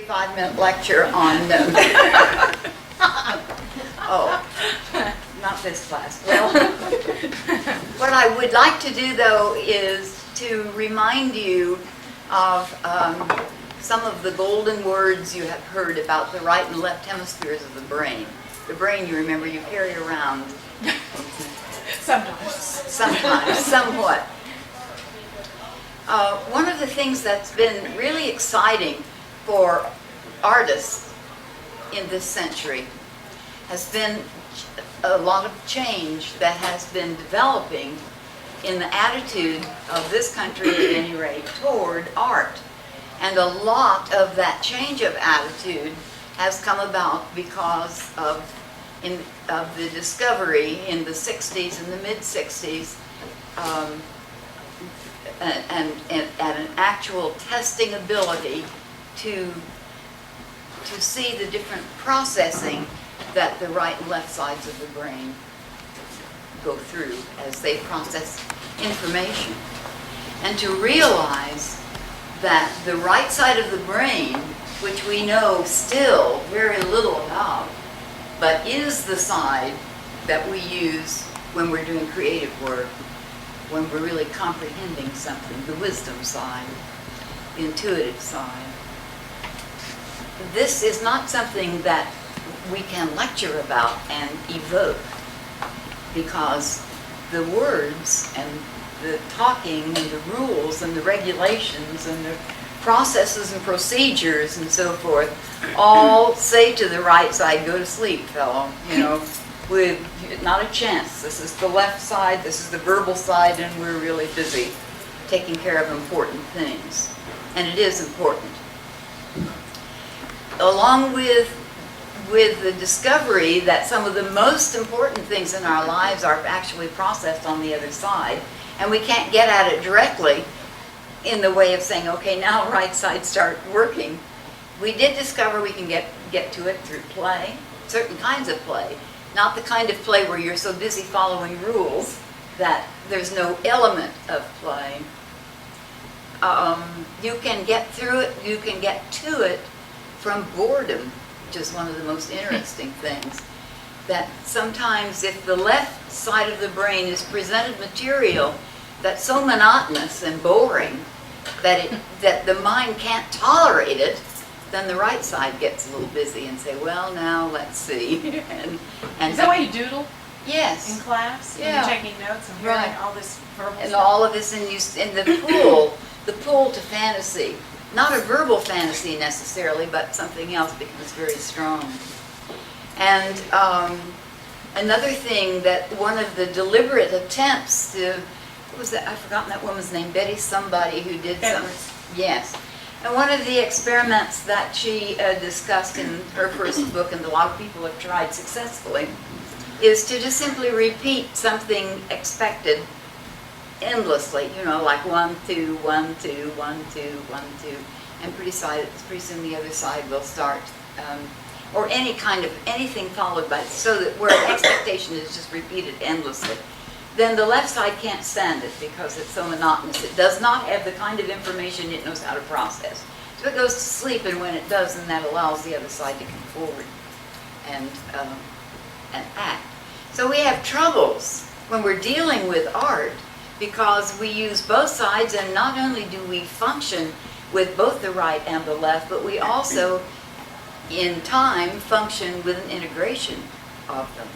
45-minute lecture on oh, not this class. Well, what I would like to do though is to remind you of some of the golden words you have heard about the right and left hemispheres of the brain. The brain, you remember, you carry around Sometimes, somewhat. One of the things that's been really exciting for artists in this century has been a lot of change that has been developing in the attitude of this country, at any rate, toward art. And a lot of that change of attitude has come about because of the discovery in the 60s and the mid-60s and an actual testing ability to see the different processing that the right and left sides of the brain go through as they process information. And to realize that the right side of the brain, which we know still very little about, but is the side that we use when we're doing creative work, when we're really comprehending something, the wisdom side, the intuitive side. This is not something that we can lecture about and evoke, because the words and the talking and the rules and the regulations and the processes and procedures and so forth all say to the right side, go to sleep, fellow, you know, with not a chance. This is the left side, this is the verbal side, and we're really busy taking care of important things. And it is important. Along with the discovery that some of the most important things in our lives are actually processed on the other side, and we can't get at it directly in the way of saying, okay, now right side start working. We did discover we can get to it through play, certain kinds of play, not the kind of play where you're so busy following rules that there's no element of play. You can get through it, you can get to it from boredom, which is one of the most interesting things. That sometimes if the left side of the brain is presented material that's so monotonous and boring that the mind can't tolerate it, then the right side gets a little busy and say, well, now let's see. and is that why you doodle yes. in class? Yeah. And you're taking notes and hearing Right. all this verbal And stuff? all of this in the pull to fantasy. Not a verbal fantasy necessarily, but something else becomes very strong. And another thing that one of the deliberate attempts to, what was that? I've forgotten that woman's name, Betty somebody who did Edwards. Yes. And one of the experiments that she discussed in her first book, and a lot of people have tried successfully, is to just simply repeat something expected endlessly, you know, like 1, 2, 1, 2, 1, 2, 1, 2, and pretty soon the other side will start, or anything followed by it, so that where an expectation is just repeated endlessly. Then the left side can't stand it because it's so monotonous. It does not have the kind of information it knows how to process. So it goes to sleep, and when it does, then that allows the other side to come forward and act. So we have troubles when we're dealing with art because we use both sides, and not only do we function with both the right and the left, but we also, in time, function with an integration of them.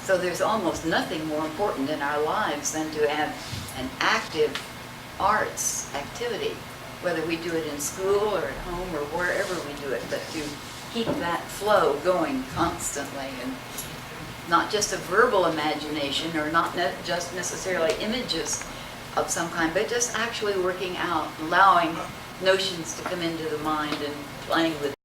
So there's almost nothing more important in our lives than to have an active arts activity, whether we do it in school or at home or wherever we do it, but to keep that flow going constantly, and not just a verbal imagination, or not just necessarily images of some kind, but just actually working out, allowing notions to come into the mind and playing with